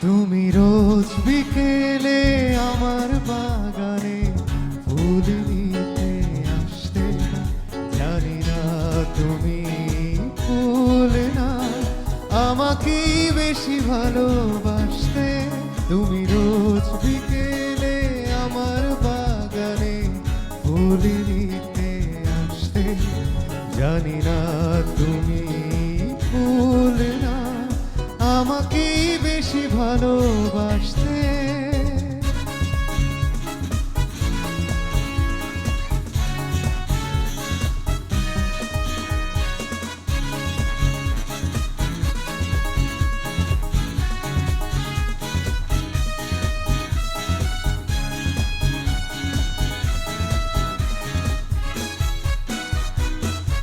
তুমি রোজ বিকেলে আমার বাগানে ফুল নিতে আসতে, জানি না তুমি ফুল না আমাকে বেশি ভালোবাসতে। তুমি রোজ বিকেলে আমার বাগানে ফুল নিতে আসতে, জানি না তুমি ফুল না আমাকে বেশি ভালোবাসতে।